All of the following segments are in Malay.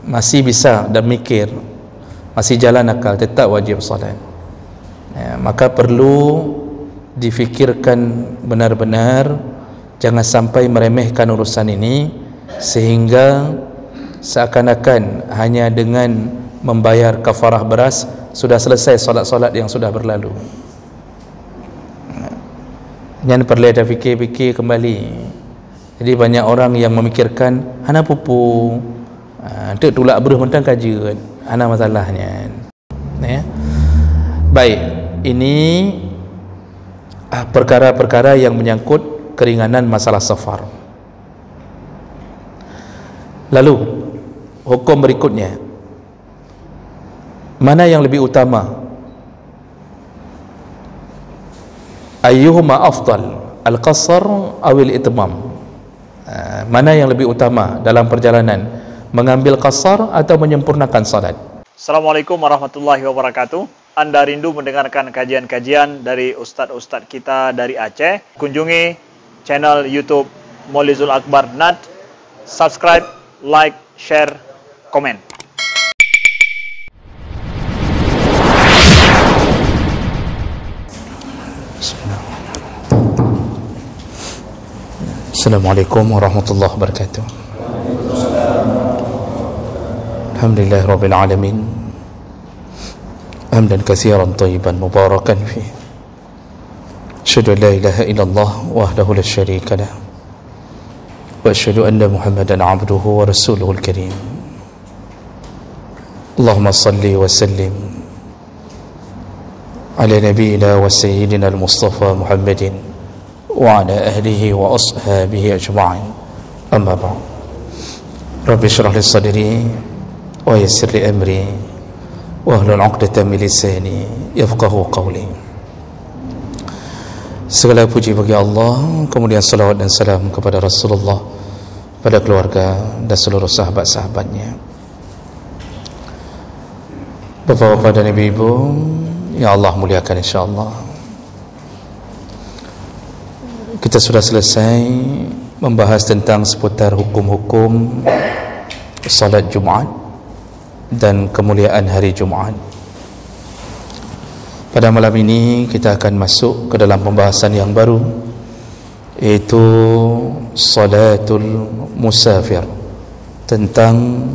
masih bisa dan mikir, masih jalan akal, tetap wajib solat. Maka perlu difikirkan benar-benar, jangan sampai meremehkan urusan ini sehingga seakan-akan hanya dengan membayar kafarah beras sudah selesai solat-solat yang sudah berlalu. Jangan perlu ada fikir-fikir kembali. Jadi banyak orang yang memikirkan hana pupu, tak tulak beruh mentang kaji, hana masalahnya. Baik, ini perkara-perkara yang menyangkut keringanan masalah safar. Lalu hukum berikutnya, mana yang lebih utama? Ayyuhuma afdal, al-qasr awil itmam? Mana yang lebih utama dalam perjalanan, mengambil qasar atau menyempurnakan salat? Assalamualaikum warahmatullahi wabarakatuh. Anda rindu mendengarkan kajian-kajian dari ustadz-ustadz kita dari Aceh? Kunjungi channel YouTube Maulizul Akbar NAD. Subscribe, like, share, komen. Assalamualaikum warahmatullahi wabarakatuh. Alhamdulillah rabbil alamin, hamdan katsiran thayyiban mubarakan fi. Asyhadu an la ilaha illallah wahdahu la syarika lah, wa asyhadu anna Muhammadan abduhu wa rasuluhul karim. Allahumma salli wa sallim ala nabiyyina wa sayyidina al-Mustafa Muhammadin wa ala ahlihi wa ashabihi ajma'in. Amma ba'd. Rabbi shrah li sadri wa yassir li amri wa hlul 'uqdatam min lisani yafqahu qawli. Segala puji bagi Allah, kemudian salawat dan salam kepada Rasulullah, pada keluarga dan seluruh sahabat-sahabatnya. Bapak-bapak dan ibu-ibu yang Allah muliakan insyaallah, kita sudah selesai membahas tentang seputar hukum-hukum salat Jumaat dan kemuliaan hari Jumaat. Pada malam ini kita akan masuk ke dalam pembahasan yang baru, yaitu salatul musafir, tentang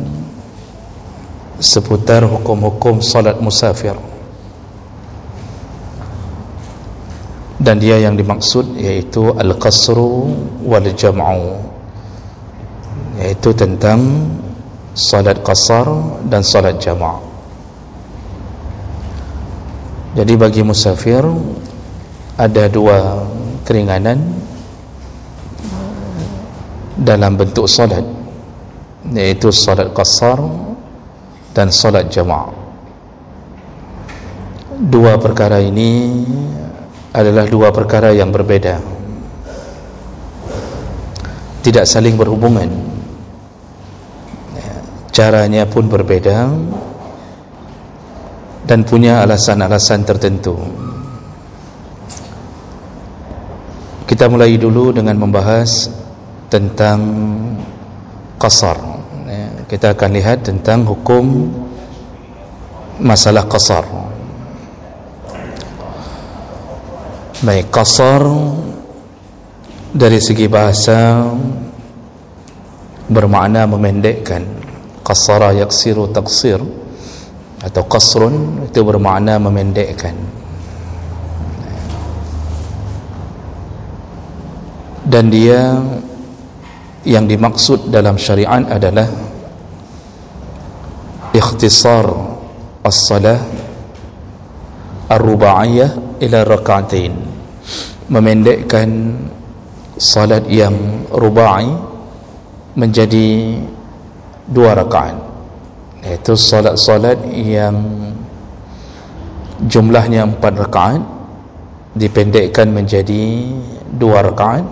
seputar hukum-hukum salat musafir. Dan dia yang dimaksud yaitu al-qasru wal jam'u, yaitu tentang salat qasar dan salat jama'. Jadi bagi musafir ada dua keringanan dalam bentuk salat, yaitu salat qasar dan salat jama'. Dua perkara ini adalah dua perkara yang berbeda, tidak saling berhubungan, caranya pun berbeda dan punya alasan-alasan tertentu. Kita mulai dulu dengan membahas tentang qasar. Kita akan lihat tentang hukum masalah qasar. Baik, qasar dari segi bahasa bermakna memendekkan. Qasara yaksiru taqsir, atau qasrun itu bermakna memendekkan. Dan dia yang dimaksud dalam syariat adalah ikhtisar as-salah ar-rubaiyah ila rak'atain, memendekkan salat yang rubai menjadi 2 rakaat, yaitu salat-salat yang jumlahnya 4 rakaat dipendekkan menjadi 2 rakaat,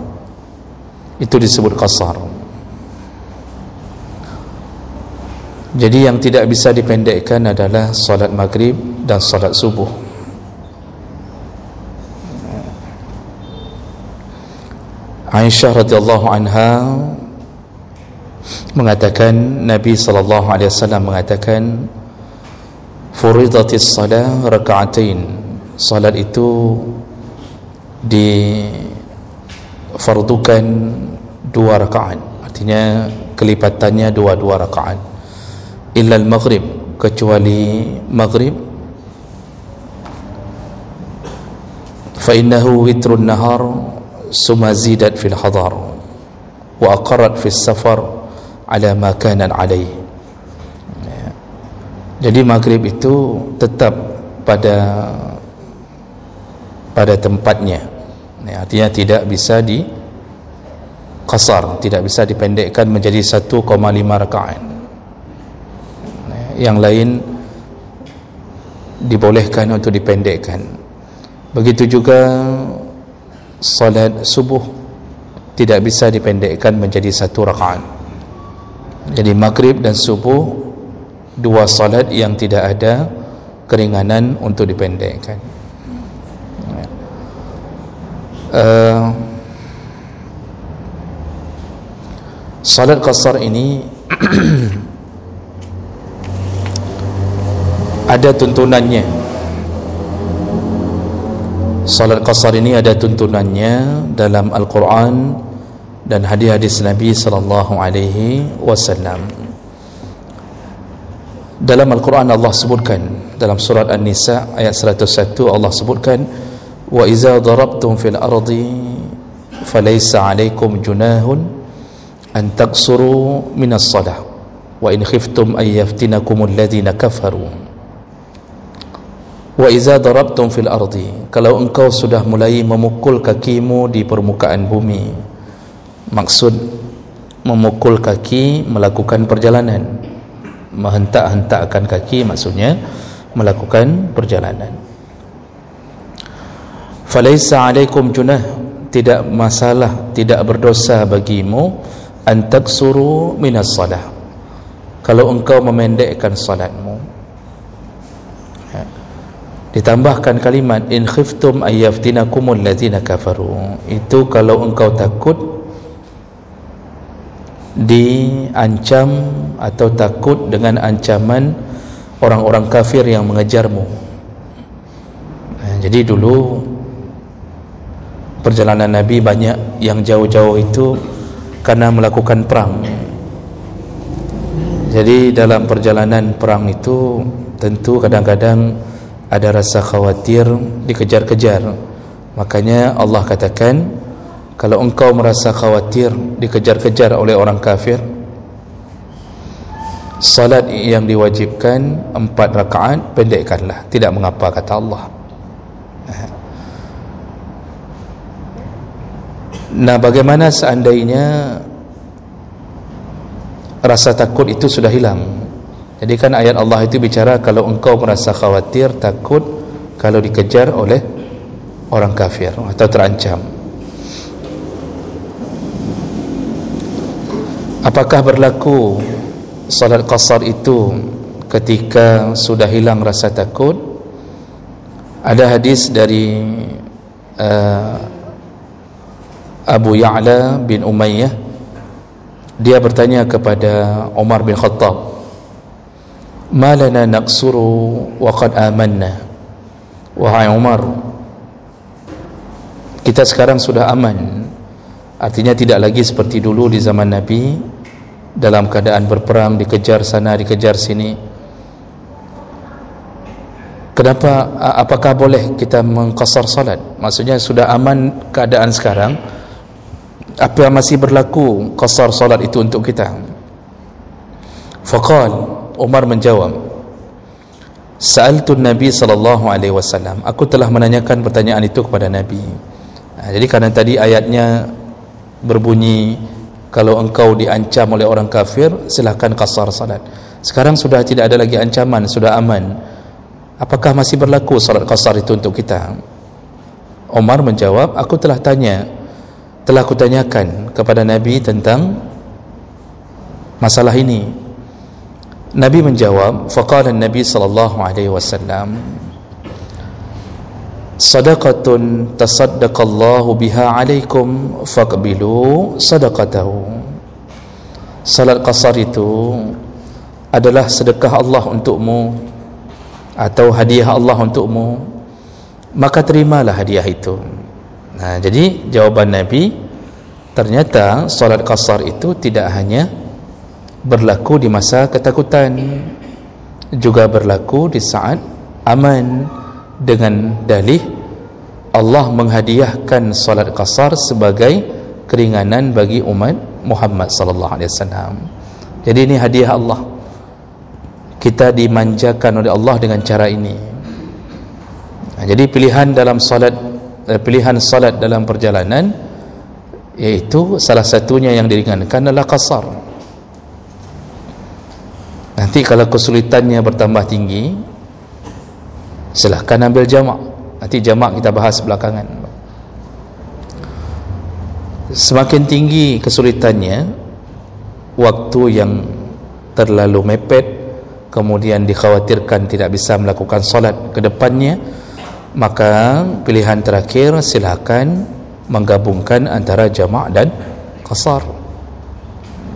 itu disebut qasar. Jadi yang tidak bisa dipendekkan adalah salat maghrib dan salat subuh. Aisyah radhiyallahu anha mengatakan, Nabi SAW mengatakan, furidatis salah raka'atain, salat itu difardukan 2 rakaat, artinya kelipatannya 2 rakaat, illa al-maghrib, kecuali maghrib, fa innahu witrun nahar summa zidat fil hadar wa aqarrat fis safar ala ma kana alayh. Jadi maghrib itu tetap pada tempatnya, artinya tidak bisa di qasar, tidak bisa dipendekkan menjadi 1,5 rakaat. Yang lain dibolehkan untuk dipendekkan. Begitu juga salat subuh tidak bisa dipendekkan menjadi 1 rakaat. Jadi maghrib dan subuh 2 salat yang tidak ada keringanan untuk dipendekkan. Salat qasar ini ada tuntunannya. Salat qasar ini ada tuntunannya dalam Al-Quran dan hadis-hadis Nabi sallallahu alaihi wasallam. Dalam Al-Quran Allah sebutkan dalam surat An-Nisa ayat 101, Allah sebutkan, wa iza darabtum fil ardi falaysa alaikum junahun an taqsuru minas salah wa in khiftum an yaftinakumul ladhina kafaru. Wa iza darabtum fil ardi, kalau engkau sudah mulai memukul kakimu di permukaan bumi, maksud memukul kaki melakukan perjalanan, menghentak-hentakkan kaki maksudnya melakukan perjalanan. Falaisa alaikum junah, tidak masalah, tidak berdosa bagimu, an taksuru minas salah, kalau engkau memendekkan salatmu. Ditambahkan kalimat in khiftum ayyaftinakumul ladzina kafaru, itu kalau engkau takut diancam atau takut dengan ancaman orang-orang kafir yang mengejarmu. Jadi dulu perjalanan Nabi banyak yang jauh-jauh itu karena melakukan perang. Jadi dalam perjalanan perang itu tentu kadang-kadang ada rasa khawatir dikejar-kejar. Makanya Allah katakan, kalau engkau merasa khawatir dikejar-kejar oleh orang kafir, salat yang diwajibkan 4 rakaat pendekkanlah, tidak mengapa, kata Allah. Nah, bagaimana seandainya rasa takut itu sudah hilang? Jadi kan ayat Allah itu bicara kalau engkau merasa khawatir, takut kalau dikejar oleh orang kafir atau terancam. Apakah berlaku salat qasar itu ketika sudah hilang rasa takut? Ada hadis dari Abu Ya'la bin Umayyah. Dia bertanya kepada Umar bin Khattab, ma lana naqsuru wa qad amanna. Wahai Umar, kita sekarang sudah aman, artinya tidak lagi seperti dulu di zaman Nabi, dalam keadaan berperang, dikejar sana dikejar sini. Kenapa, apakah boleh kita mengqasar salat? Maksudnya sudah aman keadaan sekarang, apa masih berlaku qasar salat itu untuk kita? Faqal, Umar menjawab, sa'altu Nabi sallallahu alaihi wasallam, aku telah menanyakan pertanyaan itu kepada Nabi. Jadi karena tadi ayatnya berbunyi kalau engkau diancam oleh orang kafir silakan qasar salat. Sekarang sudah tidak ada lagi ancaman, sudah aman, apakah masih berlaku salat qasar itu untuk kita? Umar menjawab, aku telah kutanyakan kepada Nabi tentang masalah ini. Nabi menjawab, faqala Nabi sallallahu alaihi wasallam, sadaqatun tasaddaqallahu biha alaikum faqbilu sadaqatahu. salat qasar itu adalah sedekah Allah untukmu atau hadiah Allah untukmu, maka terimalah hadiah itu. Nah, jadi jawaban Nabi, ternyata salat qasar itu tidak hanya berlaku di masa ketakutan, juga berlaku di saat aman, dengan dalih Allah menghadiahkan salat qasar sebagai keringanan bagi umat Muhammad sallallahu alaihi wasallam. Jadi ini hadiah Allah. Kita dimanjakan oleh Allah dengan cara ini. Nah, jadi pilihan salat dalam perjalanan, yaitu salah satunya yang diringankan adalah qasar. Nanti kalau kesulitannya bertambah tinggi, silahkan ambil jamak. Nanti jamak kita bahas belakangan. Semakin tinggi kesulitannya, waktu yang terlalu mepet, kemudian dikhawatirkan tidak bisa melakukan solat ke depannya, maka pilihan terakhir silahkan menggabungkan antara jamak dan qasar.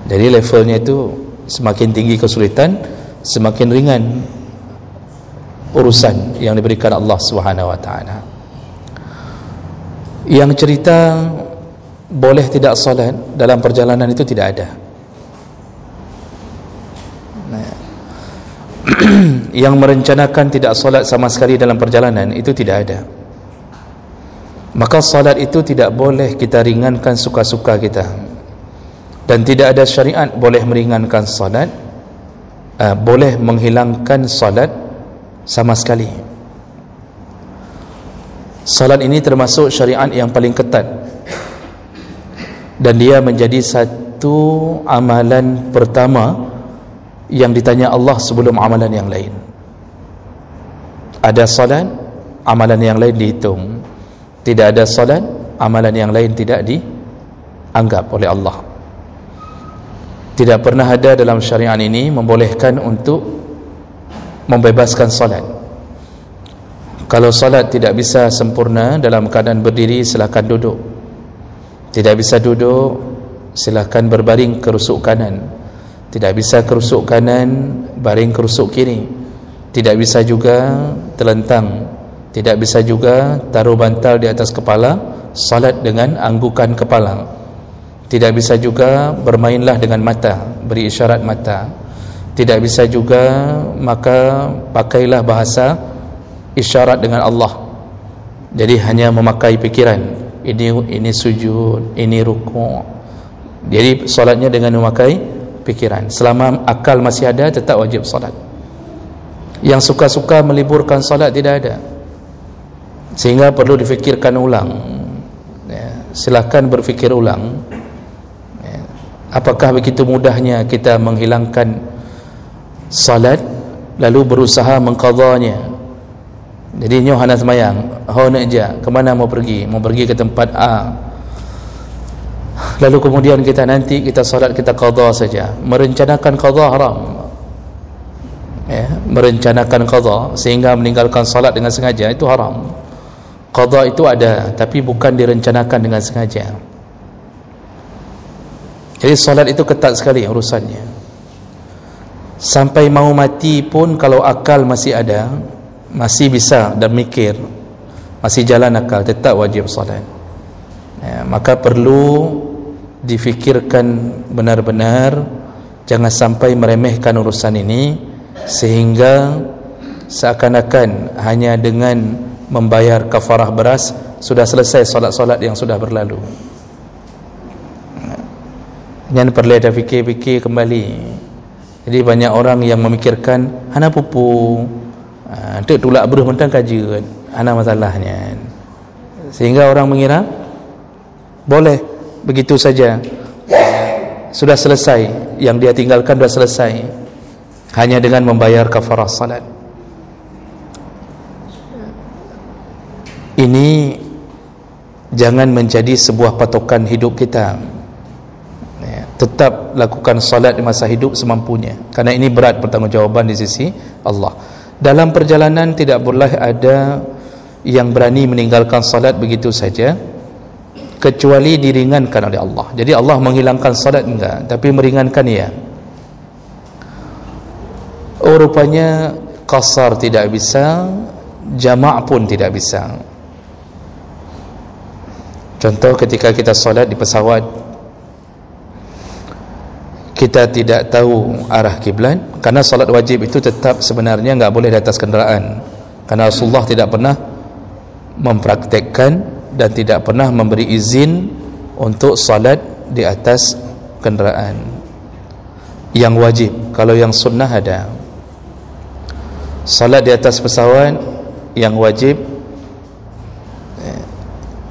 Jadi levelnya itu semakin tinggi kesulitan, semakin ringan urusan yang diberikan Allah Subhanahu wa taala. Yang cerita boleh tidak solat dalam perjalanan itu tidak ada. Yang merencanakan tidak solat sama sekali dalam perjalanan itu tidak ada. Maka solat itu tidak boleh kita ringankan suka-suka kita, dan tidak ada syariat boleh meringankan solat, boleh menghilangkan solat sama sekali. Solat ini termasuk syariat yang paling ketat, dan dia menjadi satu amalan pertama yang ditanya Allah sebelum amalan yang lain. Ada solat, amalan yang lain dihitung. Tidak ada solat, amalan yang lain tidak dianggap oleh Allah. Tidak pernah ada dalam syariat ini membolehkan untuk membebaskan solat. Kalau solat tidak bisa sempurna dalam keadaan berdiri, silakan duduk. Tidak bisa duduk, silakan berbaring ke rusuk kanan. Tidak bisa ke rusuk kanan, baring ke rusuk kiri. Tidak bisa juga terlentang. Tidak bisa juga taruh bantal di atas kepala, salat dengan anggukan kepala. Tidak bisa juga bermainlah dengan mata, beri isyarat mata. Tidak bisa juga, maka pakailah bahasa isyarat dengan Allah. Jadi hanya memakai pikiran, ini sujud, ini rukuk. Jadi solatnya dengan memakai pikiran. Selama akal masih ada, tetap wajib solat. Yang suka-suka meliburkan solat tidak ada, sehingga perlu difikirkan ulang. Silakan berfikir ulang. Apakah begitu mudahnya kita menghilangkan salat lalu berusaha mengqadanya? Jadi nyoh hana semayang, nak je, ke mana mau pergi? Mau pergi ke tempat A. Lalu kemudian nanti kita salat, kita qada saja. Merencanakan qada haram. Merencanakan qada sehingga meninggalkan salat dengan sengaja itu haram. Qada itu ada, tapi bukan direncanakan dengan sengaja. Jadi solat itu ketat sekali urusannya. Sampai mau mati pun, kalau akal masih ada, masih bisa dan mikir, masih jalan akal, tetap wajib solat. Maka perlu difikirkan benar-benar, jangan sampai meremehkan urusan ini, sehingga seakan-akan hanya dengan membayar kafarah beras sudah selesai solat-solat yang sudah berlalu. Yang perlu ada fikir-fikir kembali. Jadi banyak orang yang memikirkan hana pupu, tu tulak beruh mentang kaji, hana masalahnya, sehingga orang mengira boleh begitu saja, sudah selesai, yang dia tinggalkan sudah selesai hanya dengan membayar kafarah salat. Ini jangan menjadi sebuah patokan hidup kita. Tetap lakukan salat di masa hidup semampunya, karena ini berat pertanggungjawaban di sisi Allah. Dalam perjalanan tidak boleh ada yang berani meninggalkan salat begitu saja kecuali diringankan oleh Allah. Jadi Allah menghilangkan salat enggak, tapi meringankan ya. Oh, rupanya qasar tidak bisa, jama' pun tidak bisa. Contoh ketika kita salat di pesawat, kita tidak tahu arah kiblat, karena salat wajib itu tetap sebenarnya enggak boleh di atas kenderaan, karena Rasulullah tidak pernah mempraktekkan dan tidak pernah memberi izin untuk salat di atas kenderaan. Yang wajib, kalau yang sunnah ada. Salat di atas pesawat yang wajib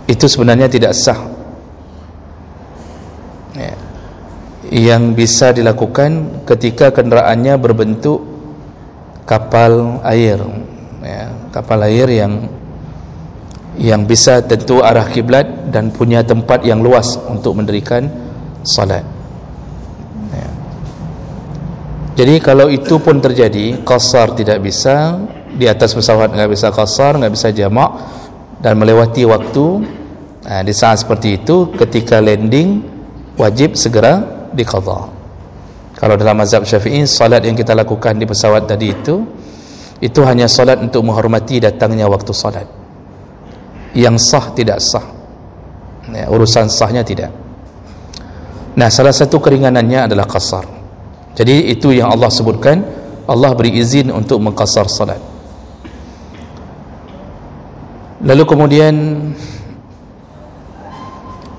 itu sebenarnya tidak sah. Yang bisa dilakukan ketika kenderaannya berbentuk kapal air, kapal air yang bisa tentu arah kiblat dan punya tempat yang luas untuk mendirikan salat. Jadi kalau itu pun terjadi, qasar tidak bisa, di atas pesawat enggak bisa qasar, enggak bisa jamak, dan melewati waktu. Di saat seperti itu, ketika landing wajib segera diqadha. Kalau dalam mazhab Syafi'i, salat yang kita lakukan di pesawat tadi itu hanya salat untuk menghormati datangnya waktu salat. Yang sah tidak sah, urusan sahnya tidak. Nah, salah satu keringanannya adalah qasar. Jadi itu yang Allah sebutkan, Allah beri izin untuk mengqasar salat. Lalu kemudian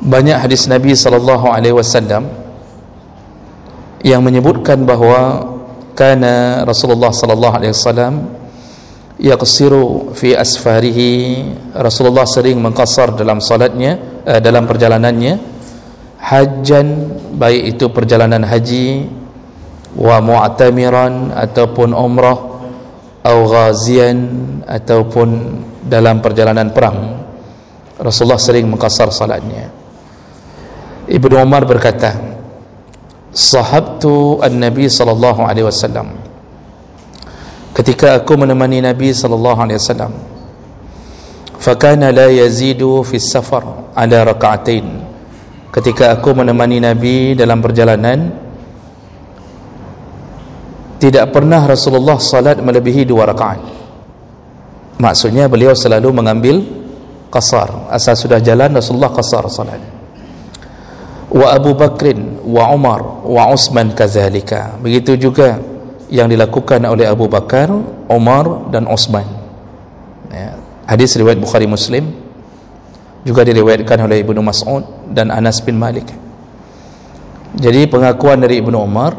banyak hadis Nabi SAW yang menyebutkan bahawa kana Rasulullah SAW yaqsiru fi asfarihi. Rasulullah sering mengqasar dalam salatnya, dalam perjalanannya, hajjan, baik itu perjalanan haji, wa mu'tamiran ataupun umrah, atau ghazian ataupun dalam perjalanan perang. Rasulullah sering mengqasar salatnya. Ibnu Umar berkata, sahabtu an-nabi sallallahu alaihi wasallam, ketika aku menemani Nabi sallallahu alaihi wasallam, fakana la yazidu fi safar ala raka'atain. Ketika aku menemani Nabi dalam perjalanan, tidak pernah Rasulullah salat melebihi 2 rakaat. Maksudnya beliau selalu mengambil qasar. Asal sudah jalan, Rasulullah qasar salat. Wa Abu Bakrin wa Umar wa Utsman kadzalika. Begitu juga yang dilakukan oleh Abu Bakar, Umar dan Utsman. Hadis riwayat Bukhari Muslim, juga diriwayatkan oleh Ibnu Mas'ud dan Anas bin Malik. Jadi pengakuan dari Ibnu Umar,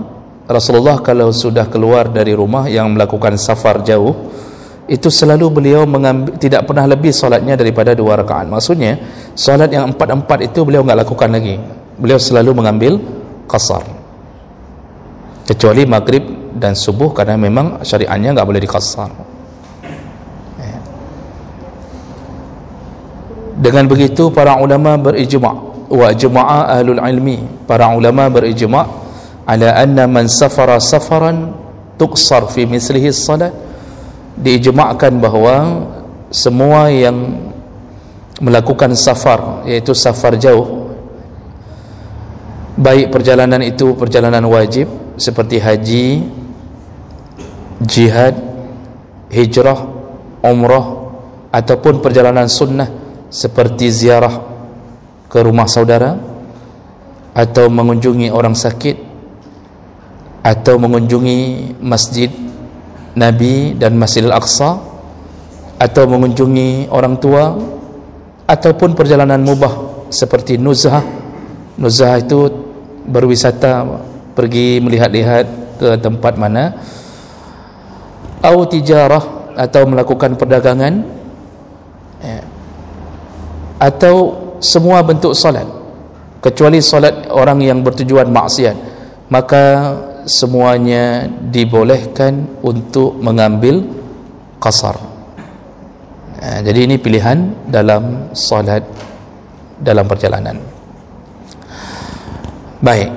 Rasulullah kalau sudah keluar dari rumah yang melakukan safar jauh, itu selalu beliau tidak pernah lebih solatnya daripada 2 rakaat. Maksudnya solat yang 4-4 itu beliau enggak lakukan lagi. Beliau selalu mengambil qasar, kecuali maghrib dan subuh, karena memang syariatnya enggak boleh diqasar. Dengan begitu para ulama berijma', wa jama'a ahlul ilmi, para ulama berijma' ala anna man safara safaran tuqsar fi mislihi salat. Diijma'kan bahawa semua yang melakukan safar, yaitu safar jauh, baik perjalanan itu perjalanan wajib seperti haji, jihad, hijrah, umrah, ataupun perjalanan sunnah seperti ziarah ke rumah saudara, atau mengunjungi orang sakit, atau mengunjungi masjid Nabi dan Masjidil Aqsa, atau mengunjungi orang tua, ataupun perjalanan mubah seperti nuzhah. Nuzhah itu berwisata, pergi melihat-lihat ke tempat mana, atau tijarah, atau melakukan perdagangan, atau semua bentuk salat kecuali salat orang yang bertujuan maksiat, maka semuanya dibolehkan untuk mengambil qasar. Jadi ini pilihan dalam salat dalam perjalanan. Baik,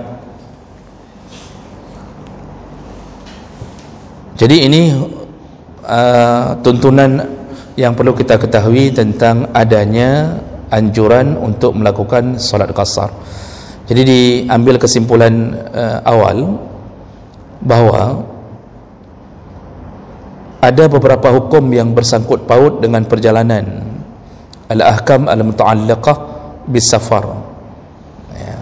jadi ini tuntunan yang perlu kita ketahui tentang adanya anjuran untuk melakukan solat qasar. Jadi diambil kesimpulan awal bahawa ada beberapa hukum yang bersangkut paut dengan perjalanan, al-ahkam al-muta'alliqah bis-safar. Ya.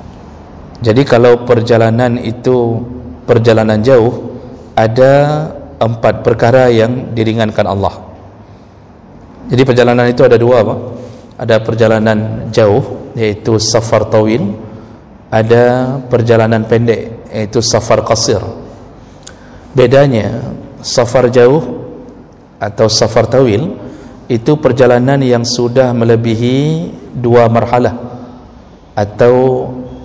Jadi kalau perjalanan itu perjalanan jauh, ada 4 perkara yang diringankan Allah. Jadi perjalanan itu ada 2 apa? Ada perjalanan jauh, iaitu safar tawil, ada perjalanan pendek, iaitu safar qasir. Bedanya, safar jauh atau safar tawil itu perjalanan yang sudah melebihi 2 marhalah atau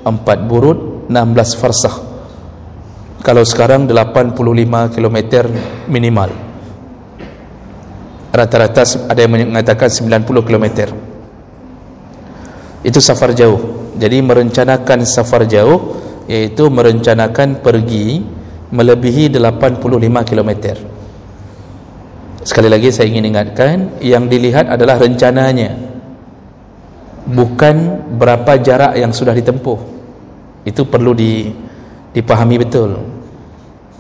4 burud 16 farsakh. Kalau sekarang 85 km minimal, rata-rata ada yang mengatakan 90 km. Itu safar jauh. Jadi merencanakan safar jauh iaitu merencanakan pergi melebihi 85 km. Sekali lagi saya ingin ingatkan, yang dilihat adalah rencananya, bukan berapa jarak yang sudah ditempuh. Itu perlu dipahami betul.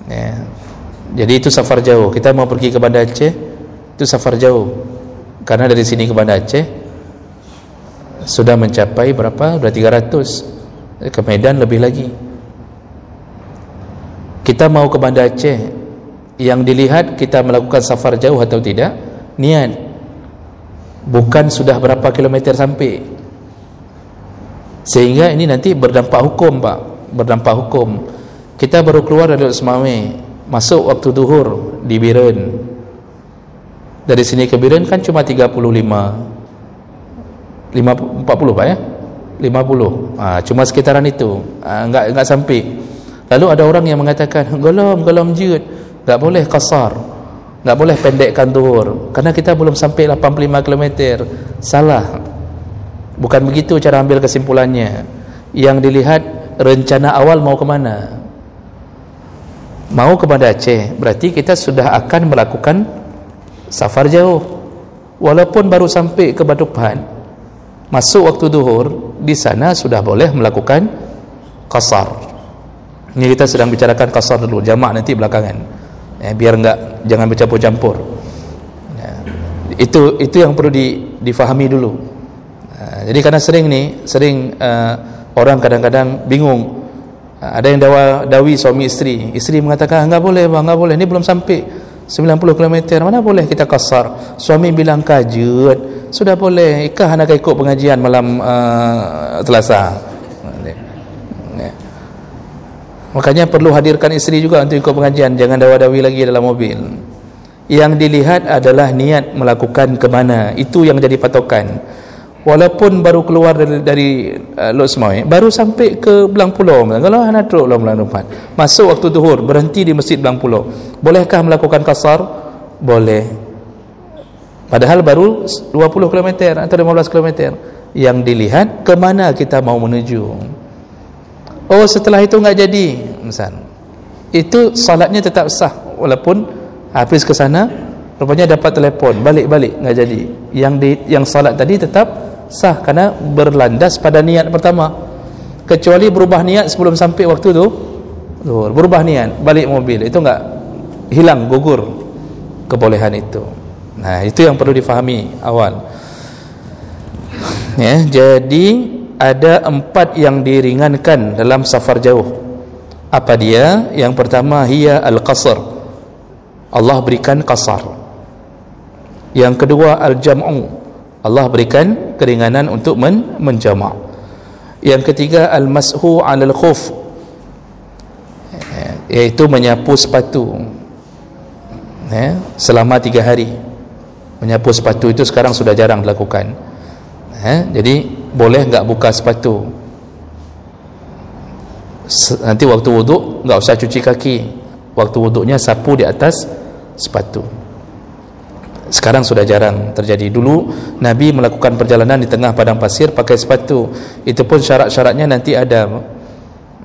Ya. Jadi itu safar jauh. Kita mau pergi ke Banda Aceh, itu safar jauh. Karena dari sini ke Banda Aceh sudah mencapai berapa? Sudah 300. Ke Medan lebih lagi. Kita mau ke Banda Aceh, yang dilihat kita melakukan safar jauh atau tidak, niat, bukan sudah berapa kilometer sampai. Sehingga ini nanti berdampak hukum, Pak. Berdampak hukum. Kita baru keluar dari Usmawe, masuk waktu duhur di Biren. Dari sini ke Biren kan cuma 40 Pak ya? 50. Cuma sekitaran itu. Enggak sampai. Lalu ada orang yang mengatakan, golom jut, enggak boleh qasar, enggak boleh pendekkan duhur karena kita belum sampai 85 km. Salah. Bukan begitu cara ambil kesimpulannya. Yang dilihat rencana awal mau ke mana? Mau ke Banda Aceh, berarti kita sudah akan melakukan safar jauh. Walaupun baru sampai ke Badukhan, masuk waktu duhur, di sana sudah boleh melakukan qasar. Ini kita sedang bicarakan qasar dulu, jamak nanti belakangan. Biar jangan bercampur-campur. Itu yang perlu difahami dulu. Jadi karena sering orang kadang-kadang bingung. Ada yang dawi suami isteri mengatakan enggak boleh bang, enggak boleh, ini belum sampai 90 km, mana boleh kita qasar. Suami bilang kajut, sudah boleh, ikah nak ikut pengajian malam Selasa. Makanya perlu hadirkan isteri juga untuk ikut pengajian, jangan dawa-dawi lagi dalam mobil. Yang dilihat adalah niat melakukan ke mana, itu yang jadi patokan. Walaupun baru keluar dari Lok Semoy, baru sampai ke Belang Pulau, kalau anak truk Belang Pulau, masuk waktu zuhur, berhenti di Masjid Belang Pulau, bolehkah melakukan qasar? Boleh. Padahal baru 20 km atau 15 km. Yang dilihat ke mana kita mau menuju. Oh, setelah itu enggak jadi, misal, itu salatnya tetap sah walaupun habis ke sana rupanya dapat telefon, balik enggak jadi. Yang salat tadi tetap sah karena berlandas pada niat pertama. Kecuali berubah niat sebelum sampai waktu itu, berubah niat, balik mobil, itu enggak hilang, gugur kebolehan itu. Nah, itu yang perlu difahami awal. Ya, jadi ada 4 yang diringankan dalam safar jauh. Apa dia? Yang pertama, hiya al-qasr. Allah berikan qasar. Yang kedua, al-jam'u. Allah berikan keringanan untuk menjamak. Yang ketiga, al-mashu 'alal khuf, iaitu menyapu sepatu selama 3 hari. Menyapu sepatu itu sekarang sudah jarang dilakukan. Jadi boleh enggak buka sepatu, nanti waktu wuduk enggak usah cuci kaki, waktu wuduknya sapu di atas sepatu. Sekarang sudah jarang terjadi. Dulu Nabi melakukan perjalanan di tengah padang pasir pakai sepatu, itu pun syarat-syaratnya nanti ada.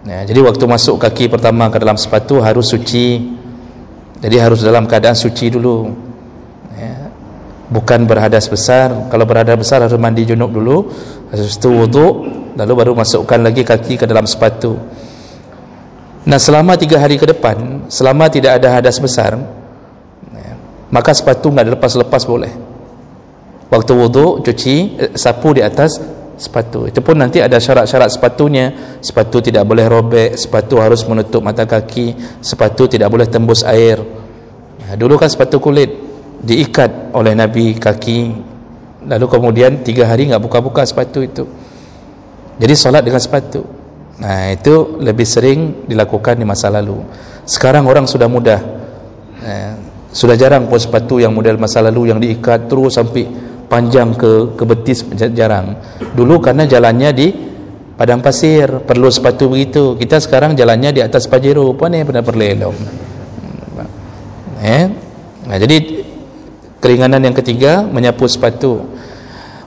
Jadi waktu masuk kaki pertama ke dalam sepatu harus suci, jadi harus dalam keadaan suci dulu. bukan berhadas besar. Kalau berhadas besar harus mandi junub dulu, habis itu wuduk, lalu baru masukkan lagi kaki ke dalam sepatu. Nah, selama 3 hari ke depan, selama tidak ada hadas besar, maka sepatu enggak dilepas-lepas boleh. Waktu wuduk cuci sapu di atas sepatu. Itu pun nanti ada syarat-syarat sepatunya. Sepatu tidak boleh robek, sepatu harus menutup mata kaki, sepatu tidak boleh tembus air. Dulu kan sepatu kulit diikat oleh Nabi kaki, lalu kemudian 3 hari enggak buka-buka sepatu itu. Jadi solat dengan sepatu. Nah, itu lebih sering dilakukan di masa lalu. Sekarang orang sudah mudah. Sudah jarang pun sepatu yang model masa lalu yang diikat terus sampai panjang ke betis, jarang. Dulu karena jalannya di padang pasir, perlu sepatu begitu. Kita sekarang jalannya di atas pajero, apa ni benar perlelom. Nah, jadi keringanan yang ketiga menyapu sepatu.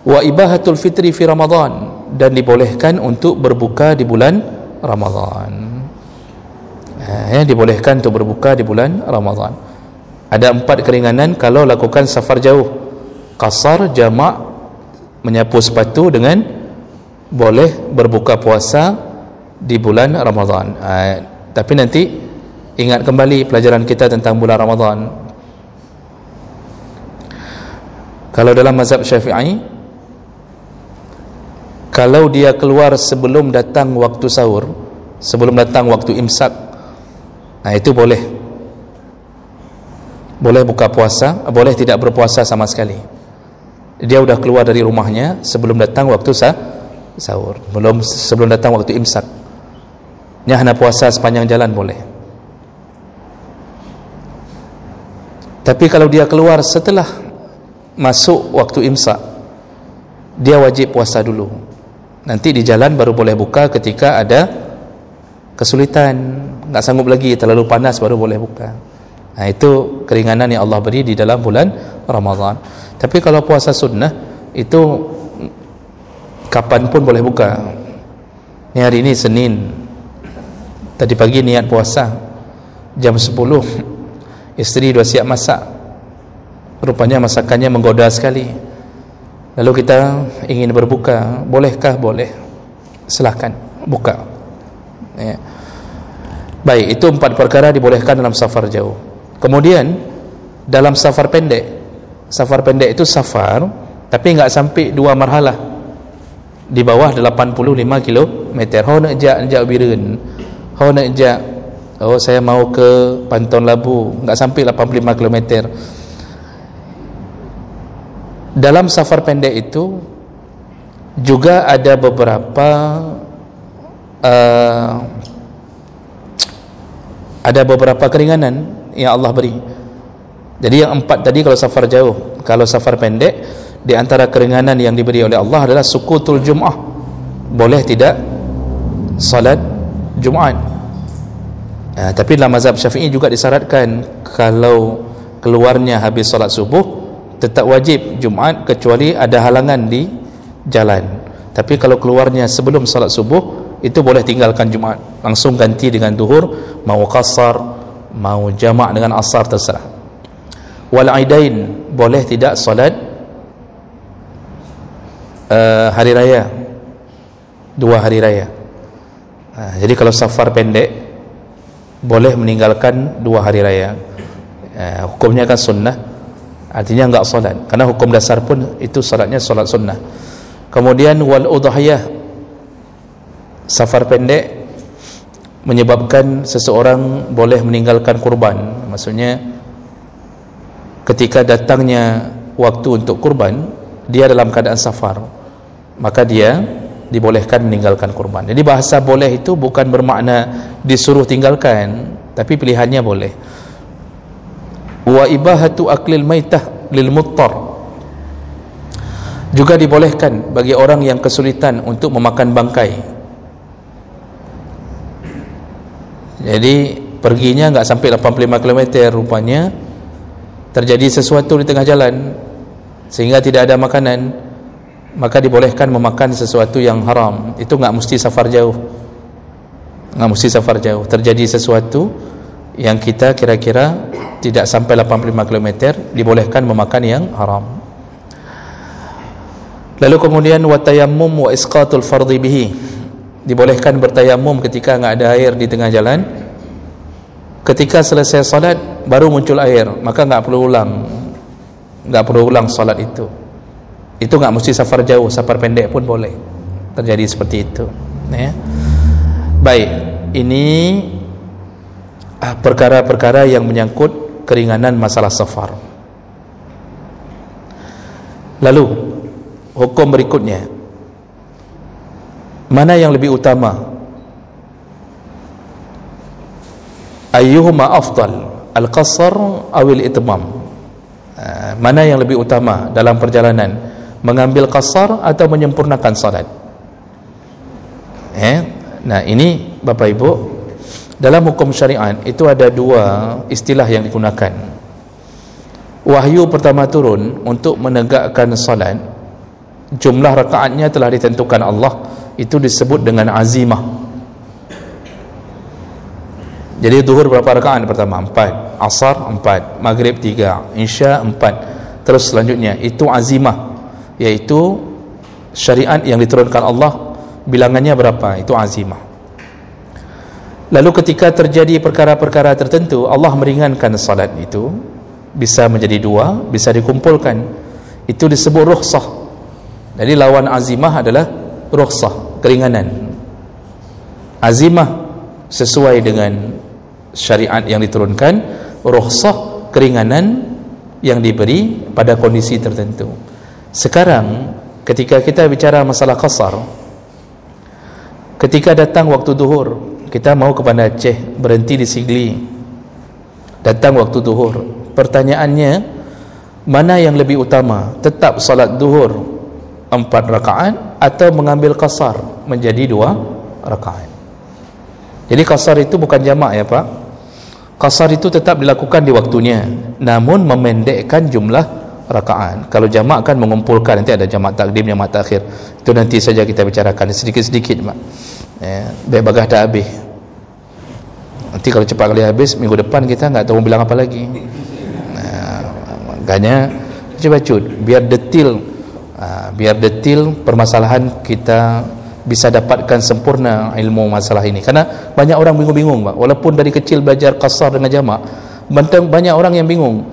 Wa ibahatul fitri fi Ramadan, dan dibolehkan untuk berbuka di bulan Ramadan. Dibolehkan untuk berbuka di bulan Ramadan. Ada 4 keringanan kalau lakukan safar jauh. Qasar, jamak, menyapu sepatu dengan boleh berbuka puasa di bulan Ramadan. Tapi nanti ingat kembali pelajaran kita tentang bulan Ramadan. Kalau dalam mazhab Syafi'i, kalau dia keluar sebelum datang waktu sahur, sebelum datang waktu imsak, itu boleh buka puasa, boleh tidak berpuasa sama sekali. Dia sudah keluar dari rumahnya sebelum datang waktu sahur, sebelum datang waktu imsak. Hanya puasa sepanjang jalan boleh. Tapi kalau dia keluar setelah masuk waktu imsak, dia wajib puasa dulu. Nanti di jalan baru boleh buka ketika ada kesulitan, enggak sanggup lagi, terlalu panas baru boleh buka. Nah, itu keringanan yang Allah beri di dalam bulan Ramadan. Tapi kalau puasa sunnah itu kapan pun boleh buka. Ini hari ini Senin, tadi pagi niat puasa, jam 10 isteri dah siap masak, rupanya masakannya menggoda sekali. Lalu kita ingin berbuka, bolehkah? Boleh, silakan buka. Baik, itu 4 perkara dibolehkan dalam safar jauh. Kemudian dalam safar pendek, safar pendek itu safar tapi enggak sampai 2 marhalah, di bawah 85 km. Ho nak jak Biren, ho nak jak, saya mau ke Pantun Labu, enggak sampai 85 km. Dalam safar pendek itu juga ada beberapa keringanan yang Allah beri. Jadi yang 4 tadi kalau safar jauh. Kalau safar pendek, di antara keringanan yang diberi oleh Allah adalah sukutul Jum'ah, boleh tidak salat Jumaat. Tapi dalam mazhab Syafi'i juga disyaratkan kalau keluarnya habis salat subuh tetap wajib Jumaat kecuali ada halangan di jalan. Tapi kalau keluarnya sebelum salat subuh, itu boleh tinggalkan Jumaat, langsung ganti dengan duhur, mau qasar, mau jamak dengan asar, terserah. Wal aidain, boleh tidak salat hari raya, 2 hari raya. Jadi kalau safar pendek boleh meninggalkan 2 hari raya. Hukumnya kan sunnah, artinya enggak salat, karena hukum dasar pun itu salatnya salat sunnah. Kemudian wal udhiyah, safar pendek menyebabkan seseorang boleh meninggalkan kurban. Maksudnya ketika datangnya waktu untuk kurban, dia dalam keadaan safar, maka dia dibolehkan meninggalkan kurban. Jadi bahasa boleh itu bukan bermakna disuruh tinggalkan, tapi pilihannya boleh. Wa ibahatu aklil maitah lil muttar, juga dibolehkan bagi orang yang kesulitan untuk memakan bangkai. Jadi perginya enggak sampai 85 km, rupanya terjadi sesuatu di tengah jalan sehingga tidak ada makanan, maka dibolehkan memakan sesuatu yang haram. Itu enggak mesti safar jauh, enggak mesti safar jauh. Terjadi sesuatu yang kita kira-kira tidak sampai 85 km, dibolehkan memakan yang haram. Lalu kemudian wa tayammum wa isqatul fardhi bihi, dibolehkan bertayamum ketika enggak ada air di tengah jalan. Ketika selesai salat baru muncul air, maka enggak perlu ulang salat itu. Itu enggak mesti safar jauh, safar pendek pun boleh terjadi seperti itu, ya. Baik, ini perkara-perkara yang menyangkut keringanan masalah safar. Lalu hukum berikutnya, mana yang lebih utama? Ayyuhuma afdal, al-qasr aw al-itmam? Mana yang lebih utama dalam perjalanan, mengambil qasar atau menyempurnakan salat? Nah, ini Bapak Ibu, dalam hukum syariat itu ada dua istilah yang digunakan. Wahyu pertama turun untuk menegakkan salat, jumlah rakaatnya telah ditentukan Allah, itu disebut dengan azimah. Jadi zuhur berapa rakaat pertama? 4, asar 4, maghrib 3, isya 4, terus selanjutnya, itu azimah, yaitu syariat yang diturunkan Allah, bilangannya berapa, itu azimah. Lalu ketika terjadi perkara-perkara tertentu, Allah meringankan salat itu, bisa menjadi dua, bisa dikumpulkan, itu disebut rukhsah. Jadi lawan azimah adalah rukhsah, keringanan. Azimah sesuai dengan syariat yang diturunkan, rukhsah keringanan yang diberi pada kondisi tertentu. Sekarang ketika kita bicara masalah qasar, ketika datang waktu zuhur, kita mau ke Banda Aceh, berhenti di Sigli, datang waktu zuhur, pertanyaannya, mana yang lebih utama, tetap salat zuhur 4 rakaat atau mengambil qasar menjadi 2 rakaat? Jadi qasar itu bukan jamak, ya Pak. Qasar itu tetap dilakukan di waktunya, namun memendekkan jumlah rakaat. Kalau jamak kan mengumpulkan, nanti ada jamak takdim, jamak takhir, itu nanti saja kita bicarakan sedikit-sedikit, Pak. Baik bagah dah habis. Nanti kalau cepat kali habis, minggu depan kita enggak tahu bilang apa lagi. Makanya baca-baca biar detail permasalahan kita bisa dapatkan sempurna ilmu masalah ini. Karena banyak orang bingung-bingung, Pak. Walaupun dari kecil belajar qasar dengan jamak, banyak orang yang bingung.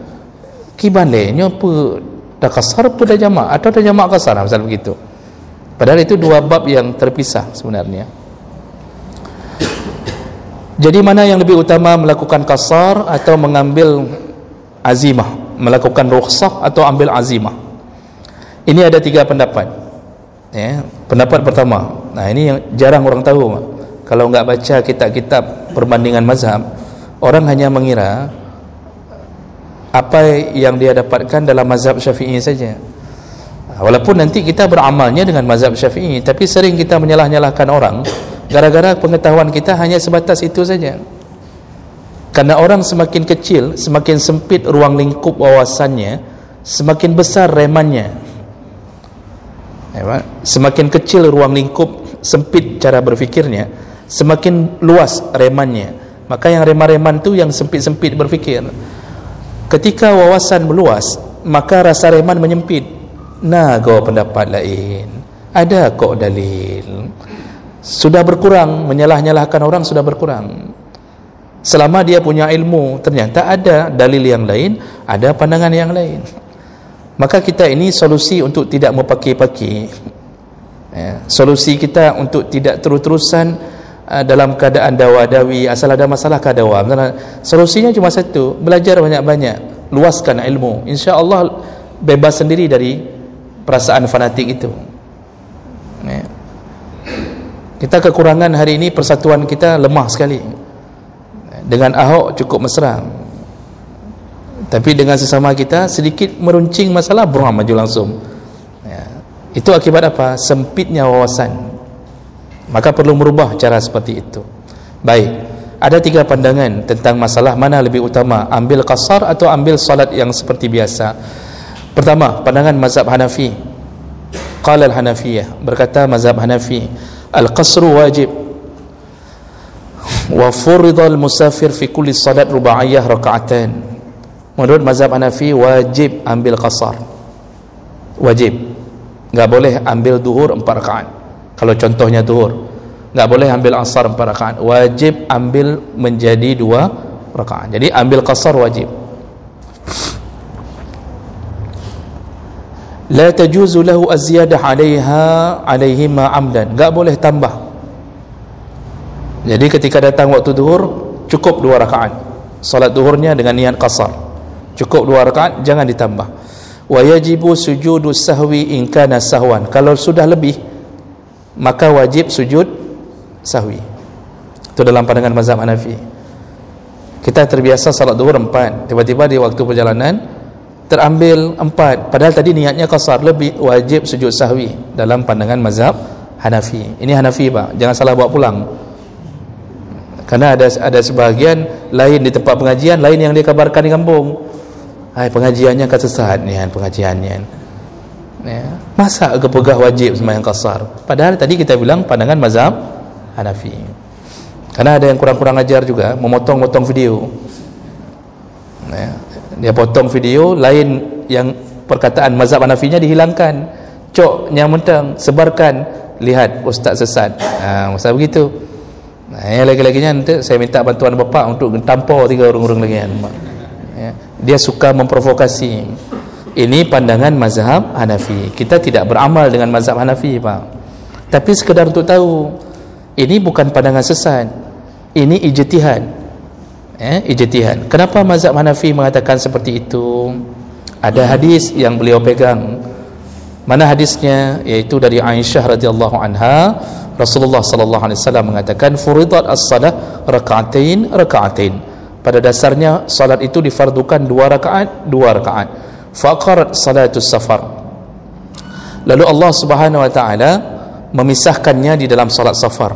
Kibanenya apa? Dah qasar apa dah jamak? Atau dah jamak qasar, misal begitu. Padahal itu dua bab yang terpisah sebenarnya. Jadi mana yang lebih utama, melakukan qasar atau mengambil azimah, melakukan rukhsah atau ambil azimah? Ini ada 3 pendapat, ya. Pendapat pertama, nah ini yang jarang orang tahu, Pak. Kalau enggak baca kitab-kitab perbandingan mazhab, orang hanya mengira apa yang dia dapatkan dalam mazhab Syafi'i saja. Walaupun nanti kita beramalnya dengan mazhab Syafi'i, tapi sering kita menyalah-nyalahkan orang gara-gara pengetahuan kita hanya sebatas itu saja. Karena orang semakin kecil, semakin sempit ruang lingkup wawasannya, semakin besar remannya. Semakin kecil ruang lingkup, sempit cara berfikirnya, semakin luas remannya. Maka yang reman-reman tu yang sempit-sempit berfikir. Ketika wawasan meluas, maka rasa reman menyempit. Nah, kau pendapat lain, ada kok dalil. Sudah berkurang, menyalah-nyalahkan orang sudah berkurang. Selama dia punya ilmu, ternyata ada dalil yang lain, ada pandangan yang lain. Maka kita ini solusi untuk tidak mempaki-paki, ya. Solusi kita untuk tidak terus-terusan dalam keadaan dawa-dawi, asal ada masalah kadawa. Solusinya cuma satu, belajar banyak-banyak, luaskan ilmu, insya-Allah bebas sendiri dari perasaan fanatik itu, ya. Kita kekurangan hari ini, persatuan kita lemah sekali. Dengan Ahok cukup mesra, tapi dengan sesama kita sedikit meruncing masalah, buang maju langsung, ya. Itu akibat apa? Sempitnya wawasan. Maka perlu merubah cara seperti itu. Baik, ada 3 pandangan tentang masalah mana lebih utama, ambil qasar atau ambil salat yang seperti biasa. Pertama, pandangan mazhab Hanafi. Qala al-Hanafiyah, berkata mazhab Hanafi, al-qasru wajib wa furida al-musafir fi kulli salat rubaiyah raka'atan. Menurut mazhab Hanafi wajib ambil qasar, wajib. Enggak boleh ambil duhur 4 rakaat. Kalau contohnya duhur, enggak boleh ambil asar 4 rakaat. Wajib ambil menjadi 2 rakaat. Jadi ambil qasar wajib. La tajuzu lahu az-ziyadah 'alaihima 'amdan. Enggak boleh tambah. Jadi ketika datang waktu duhur, cukup 2 rakaat. Salat duhurnya dengan niat qasar. Cukup 2 rakaat, jangan ditambah. Wa yajibu sujudu sahwi in kana sahwan. Kalau sudah lebih, maka wajib sujud sahwi. Itu dalam pandangan mazhab Hanafi. Kita terbiasa salat zuhur 4, tiba-tiba di waktu perjalanan terambil 4, padahal tadi niatnya qasar, lebih, wajib sujud sahwi dalam pandangan mazhab Hanafi. Ini Hanafi, Pak, jangan salah bawa pulang. Karena ada sebahagian lain di tempat pengajian, lain yang dia kabarkan di kampung. Pengajiannya kan sesat ni, pengajiannya. Ya. Masa kepegah wajib sembahyang qasar? Padahal tadi kita bilang pandangan mazhab Hanafi. Karena ada yang kurang-kurang ajar juga, memotong-motong video. Ya. Dia potong video lain, yang perkataan mazhab Hanafinya dihilangkan. Coknya mentang, sebarkan, lihat ustaz sesat. Masa begitu. Yang lagi-laginya nanti saya minta bantuan bapak untuk tampar 3 orang-orang lagi. Ya. Dia suka memprovokasi. Ini pandangan mazhab Hanafi. Kita tidak beramal dengan mazhab Hanafi, Pak. Tapi sekedar untuk tahu, ini bukan pandangan sesat. Ini ijtihad. Ijtihad. Kenapa mazhab Hanafi mengatakan seperti itu? Ada hadis yang beliau pegang. Mana hadisnya? Yaitu dari Aisyah radhiyallahu anha, Rasulullah sallallahu alaihi wasallam mengatakan, furidat as-salah raka'atain raka'atain. Pada dasarnya salat itu difardukan 2 rakaat 2 rakaat. Faqarat salatus safar. Lalu Allah Subhanahu wa taala memisahkannya di dalam salat safar.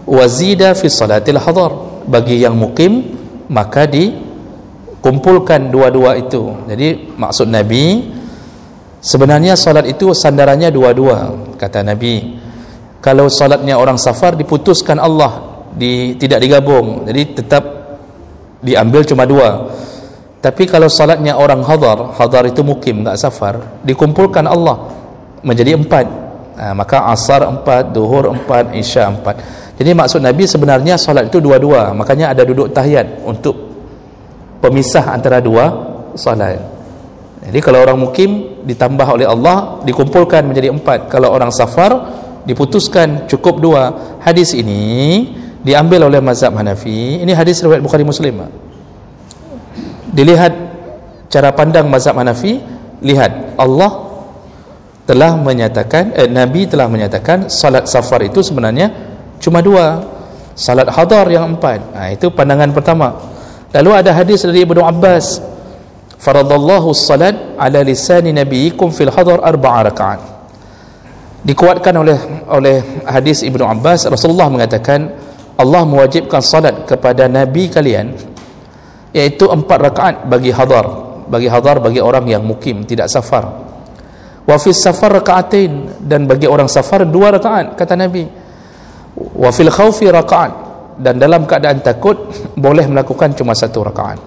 Wazida fi salatil hadar. Bagi yang mukim maka dikumpulkan dua-dua itu. Jadi maksud Nabi, sebenarnya salat itu sandarannya dua-dua, kata Nabi. Kalau salatnya orang safar diputuskan Allah, tidak digabung, jadi tetap diambil cuma 2. Tapi kalau salatnya orang hadar itu mukim, enggak safar, dikumpulkan Allah menjadi 4. Maka asar 4, duhur 4, isya 4. Jadi maksud Nabi sebenarnya salat itu dua-dua. Makanya ada duduk tahiyat untuk pemisah antara 2 salat. Jadi kalau orang mukim ditambah oleh Allah, dikumpulkan menjadi 4. Kalau orang safar diputuskan cukup 2. Hadis ini diambil oleh mazhab Hanafi. Ini hadis riwayat Bukhari Muslim. Dilihat cara pandang mazhab Hanafi, lihat Allah telah menyatakan, Nabi telah menyatakan salat safar itu sebenarnya cuma 2, salat hadar yang 4. Itu pandangan pertama. Lalu ada hadis dari Ibnu Abbas, faradallahu salat ala lisani nabiyikum fil hadar 4 rakaat. Dikuatkan oleh hadis Ibnu Abbas, Rasulullah mengatakan Allah mewajibkan salat kepada nabi kalian, yaitu 4 rakaat bagi hadar, bagi orang yang mukim, tidak safar. Wa fis safar rakaatain, dan bagi orang safar 2 rakaat, kata Nabi. Wa fil khaufi rakaat, dan dalam keadaan takut boleh melakukan cuma 1 rakaat.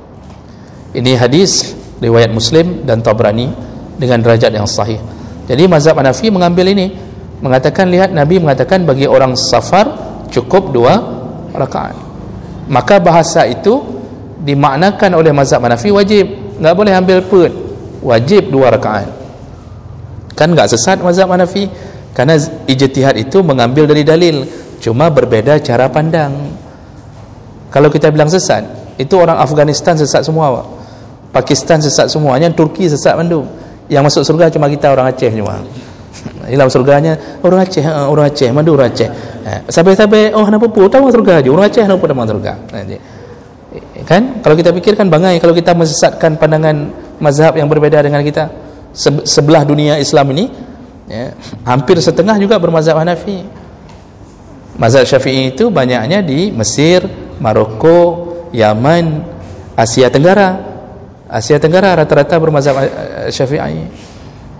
Ini hadis riwayat Muslim dan Tabrani dengan derajat yang sahih. Jadi mazhab Hanafi mengambil ini, mengatakan, lihat Nabi mengatakan bagi orang safar cukup 2 rakaat. Maka bahasa itu dimaknakan oleh mazhab Hanafi wajib, enggak boleh ambil put, wajib 2 rakaat. Kan enggak sesat mazhab Hanafi, karena ijtihad itu mengambil dari dalil, cuma berbeda cara pandang. Kalau kita bilang sesat, itu orang Afghanistan sesat semua, Pakistan sesat semuanya, Turki sesat mandum. Yang masuk surga cuma kita orang Aceh cuma. Dalam surganya orang Aceh, mandu orang Aceh. Sampai-sampai kenapa pun tahu surga aja, orang Aceh kenapa dalam surga. Kan kalau kita pikirkan bangai kalau kita mesesatkan pandangan mazhab yang berbeda dengan kita. Sebelah dunia Islam ini, ya, hampir setengah juga bermazhab Hanafi. Mazhab Syafi'i itu banyaknya di Mesir, Maroko, Yaman, Asia Tenggara rata-rata bermazhab Syafi'i.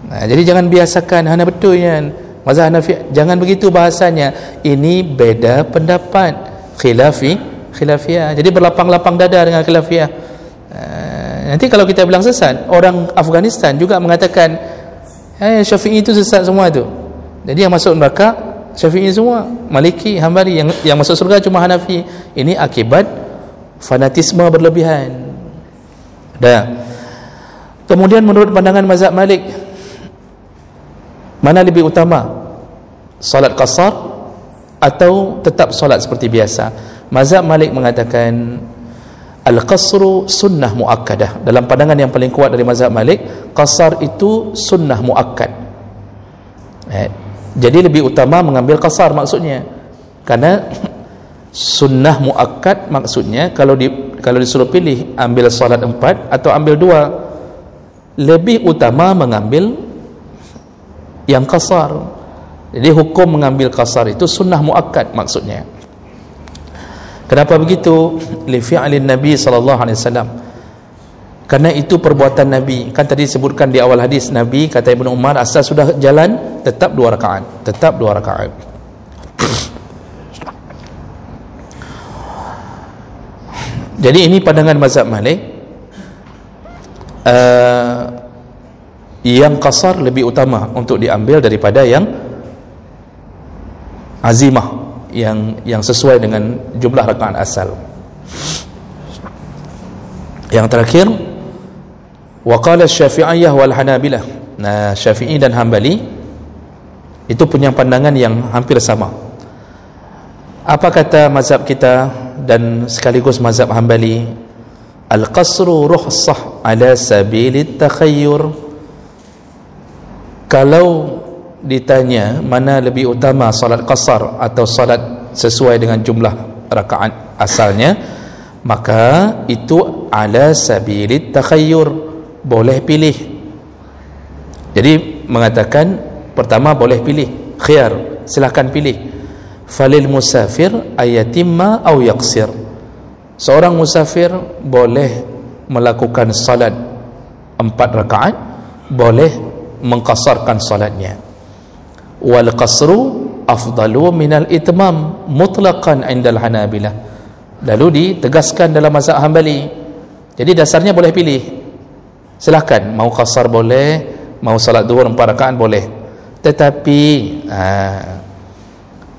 Jadi jangan biasakan hana betulnya mazhab Hanafi, jangan begitu bahasanya. Ini beda pendapat, khilafiyah. Jadi berlapang-lapang dada dengan khilafiyah. Nanti kalau kita bilang sesat, orang Afghanistan juga mengatakan Syafi'i itu sesat semua tu. Jadi yang masuk neraka Syafi'i semua, Maliki, Hambali. Yang masuk surga cuma Hanafi. Ini akibat fanatisme berlebihan. Kemudian menurut pandangan mazhab Malik, mana lebih utama, solat qasar atau tetap solat seperti biasa? Mazhab Malik mengatakan al-qasru sunnah muakkadah. Dalam pandangan yang paling kuat dari mazhab Malik, qasar itu sunnah muakkad. Jadi lebih utama mengambil qasar maksudnya. Karena sunnah muakkad maksudnya kalau disuruh pilih ambil solat 4 atau ambil 2, lebih utama mengambil yang qasar. Jadi hukum mengambil qasar itu sunnah muakkad maksudnya. Kenapa begitu? Li fi'lin Nabi sallallahu alaihi wasallam. Karena itu perbuatan Nabi. Kan tadi disebutkan di awal hadis, Nabi kata Ibnu Umar, asal sudah jalan tetap 2 rakaat, tetap 2 rakaat. Jadi ini pandangan mazhab Malik. Yang qasar lebih utama untuk diambil daripada yang azimah, yang sesuai dengan jumlah rakaat asal. Yang terakhir, waqala Syafi'iyah wal Hanabilah. Nah, Syafi'i dan Hambali itu punya pandangan yang hampir sama. Apa kata mazhab kita dan sekaligus mazhab Hambali? Al-qasru rukhsah ala sabilit takhayyur. Kalau ditanya mana lebih utama, salat qasar atau salat sesuai dengan jumlah rakaat asalnya, maka itu ala sabilit takhayyur, boleh pilih. Jadi mengatakan pertama boleh pilih, khiyar, silakan pilih. Falil musafir ayatimma aw yaqsir. Seorang musafir boleh melakukan salat 4 rakaat, boleh mengqasarkan salatnya. Wal qasru afdalu minal itmam mutlaqan indal Hanabilah. Lalu ditegaskan dalam mazhab Hambali. Jadi dasarnya boleh pilih. Silakan, mau qasar boleh, mau salat zuhur 4 rakaat boleh. Tetapi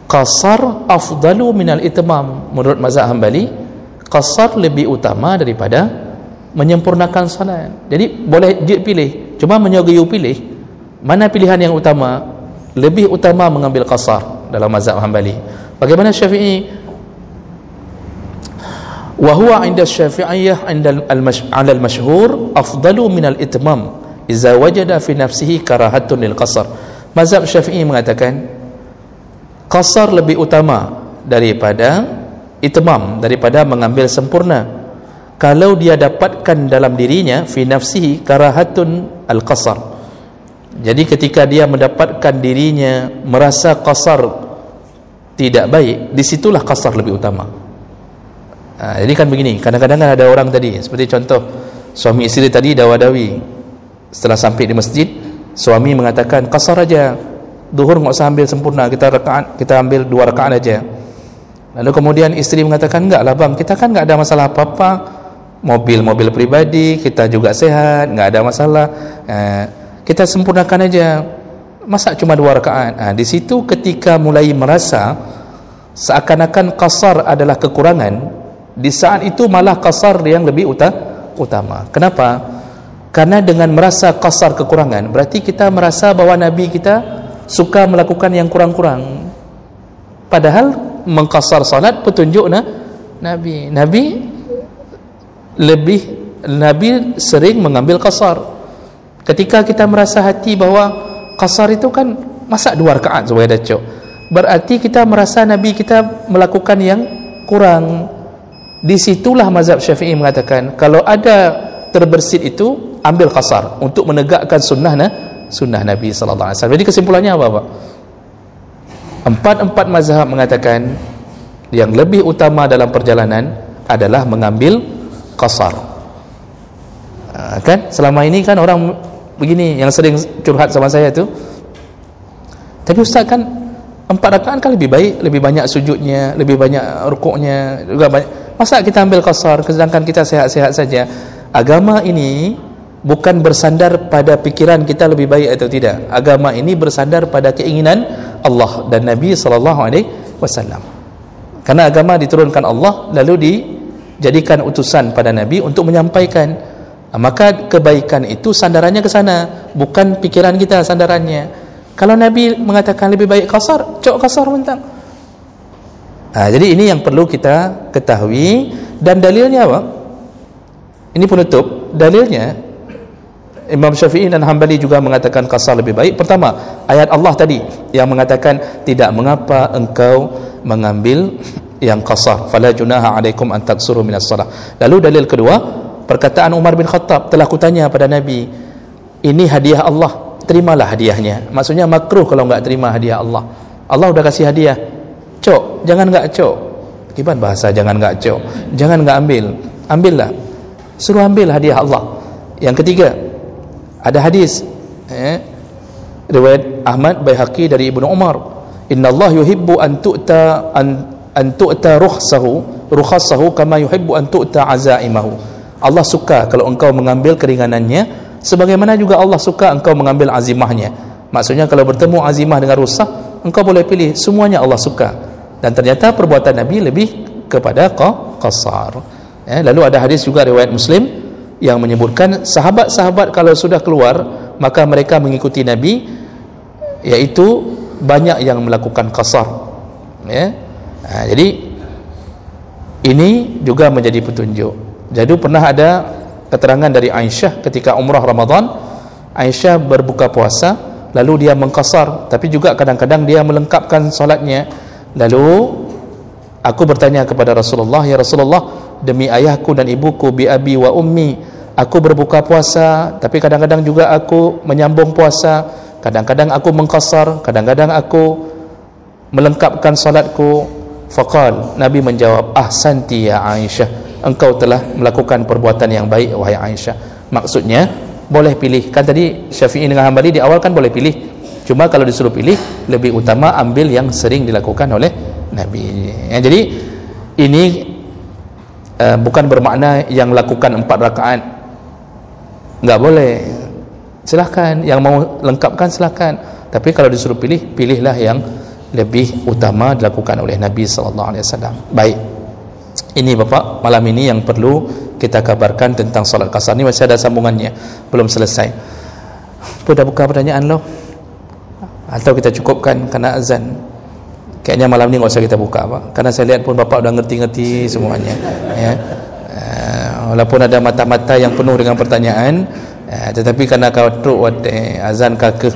qasar afdalu minal itmam. Menurut mazhab Hambali, qasar lebih utama daripada menyempurnakan salat. Jadi boleh pilih, cuma menyogyu pilih mana pilihan yang utama. Lebih utama mengambil qasar dalam mazhab Hambali. Bagaimana Syafi'i? Wa huwa 'inda Syafi'iyyah 'ala al-mashhur afdalu min al-itmam idza wajada fi nafsihi karahatun lil qasar. Mazhab Syafi'i mengatakan qasar lebih utama daripada itmam, daripada mengambil sempurna, kalau dia dapatkan dalam dirinya fi nafsihi karahatun al-qasar. Jadi ketika dia mendapatkan dirinya merasa qasar tidak baik, disitulah qasar lebih utama. Jadi kan begini, kadang-kadang ada orang tadi, seperti contoh suami isteri tadi dawa-dawi. Setelah sampai di masjid, suami mengatakan qasar aja, zuhur enggak usah ambil sempurna, kita ambil 2 rakaat aja. Lalu kemudian isteri mengatakan, enggak lah bang, kita kan enggak ada masalah apa-apa, mobil pribadi, kita juga sehat, enggak ada masalah, kita sempurnakan aja, masa cuma 2 rakaat. Di situ ketika mulai merasa seakan-akan qasar adalah kekurangan, di saat itu malah qasar yang lebih utama. Kenapa? Karena dengan merasa qasar kekurangan, berarti kita merasa bahwa Nabi kita suka melakukan yang kurang-kurang. Padahal mengqasar salat petunjuk Nabi sering mengambil qasar. Ketika kita merasa hati bahwa qasar itu kan masa 2 rakaat supaya dah cukup, berarti kita merasa Nabi kita melakukan yang kurang. Disitulah mazhab Syafi'i mengatakan kalau ada terbersit itu ambil qasar untuk menegakkan sunnah Nabi sallallahu alaihi wasallam. Jadi kesimpulannya apa Pak? Empat mazhab mengatakan yang lebih utama dalam perjalanan adalah mengambil qasar. Kan selama ini kan orang begini yang sering curhat sama saya tu, tapi Ustaz kan 4 rakaat kan lebih baik, lebih banyak sujudnya, lebih banyak rukuknya juga banyak. Masa kita ambil qasar sedangkan kita sehat-sehat saja? Agama ini bukan bersandar pada pikiran kita lebih baik atau tidak. Agama ini bersandar pada keinginan Allah dan Nabi SAW. Karena agama diturunkan Allah lalu dijadikan utusan pada Nabi untuk menyampaikan, maka kebaikan itu sandarannya ke sana, bukan pikiran kita sandarannya. Kalau Nabi mengatakan lebih baik kasar, cok kasar mentang. Jadi ini yang perlu kita ketahui. Dan dalilnya apa? Ini penutup. Dalilnya Imam Syafi'i dan Hanbali juga mengatakan kasar lebih baik. Pertama, ayat Allah tadi yang mengatakan tidak mengapa engkau mengambil yang kasar, fala junaha alaikum an taksuru minas salah. Lalu dalil kedua, perkataan Umar bin Khattab, telah kutanya pada Nabi, ini hadiah Allah, terimalah hadiahnya. Maksudnya makruh kalau enggak terima hadiah Allah. Allah udah kasih hadiah, cok, jangan enggak cok. Gimana bahasa jangan enggak cok? Jangan enggak ambil, ambillah. Suruh ambil hadiah Allah. Yang ketiga, ada hadis riwayat Ahmad Baihaqi dari Ibnu Umar, inna Allah yuhibbu an tu'ta rukhsahu kama yuhibbu an tu'ta azaimahu. Allah suka kalau engkau mengambil keringanannya, sebagaimana juga Allah suka engkau mengambil azimahnya. Maksudnya kalau bertemu azimah dengan rukhsah, engkau boleh pilih, semuanya Allah suka. Dan ternyata perbuatan Nabi lebih kepada qasar. Lalu ada hadis juga riwayat Muslim yang menyebutkan sahabat-sahabat kalau sudah keluar maka mereka mengikuti Nabi, yaitu banyak yang melakukan qasar. Jadi ini juga menjadi petunjuk. Jadi pernah ada keterangan dari Aisyah ketika umrah Ramadan, Aisyah berbuka puasa lalu dia mengqasar, tapi juga kadang-kadang dia melengkapkan solatnya. Lalu aku bertanya kepada Rasulullah, ya Rasulullah, demi ayahku dan ibuku, bi abi wa ummi, aku berbuka puasa tapi kadang-kadang juga aku menyambung puasa, kadang-kadang aku mengqasar, kadang-kadang aku melengkapkan salatku. Faqal, Nabi menjawab, ahsanti ya Aisyah, engkau telah melakukan perbuatan yang baik wahai Aisyah. Maksudnya boleh pilih. Kan tadi Syafi'i dengan Hanbali di awal kan boleh pilih, cuma kalau disuruh pilih lebih utama ambil yang sering dilakukan oleh Nabi. Jadi ini bukan bermakna yang lakukan 4 rakaat enggak boleh, silahkan, yang mau lengkapkan silahkan, tapi kalau disuruh pilih, pilihlah yang lebih utama dilakukan oleh Nabi SAW. Baik, ini Bapak, malam ini yang perlu kita kabarkan tentang salat qasar. Ini masih ada sambungannya, belum selesai. Sudah buka pertanyaan lo? Atau kita cukupkan karena azan? Kayaknya malam ni enggak usah kita buka, Pak, karena saya lihat pun Bapak sudah ngerti-ngerti semuanya, ya. Walaupun ada mata-mata yang penuh dengan pertanyaan, tetapi karena kau azan kakek,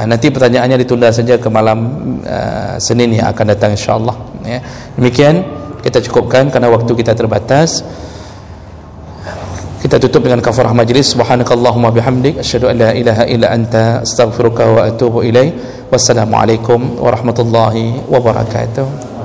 nanti pertanyaannya ditunda saja ke malam Senin yang akan datang insya-Allah, ya. Demikian kita cukupkan karena waktu kita terbatas. Kita tutup dengan kafarah majlis. Subhanakallahumma bihamdik, asyhadu an la ilaha illa anta, astaghfiruka wa atubu ilaik. Wassalamualaikum warahmatullahi wabarakatuh.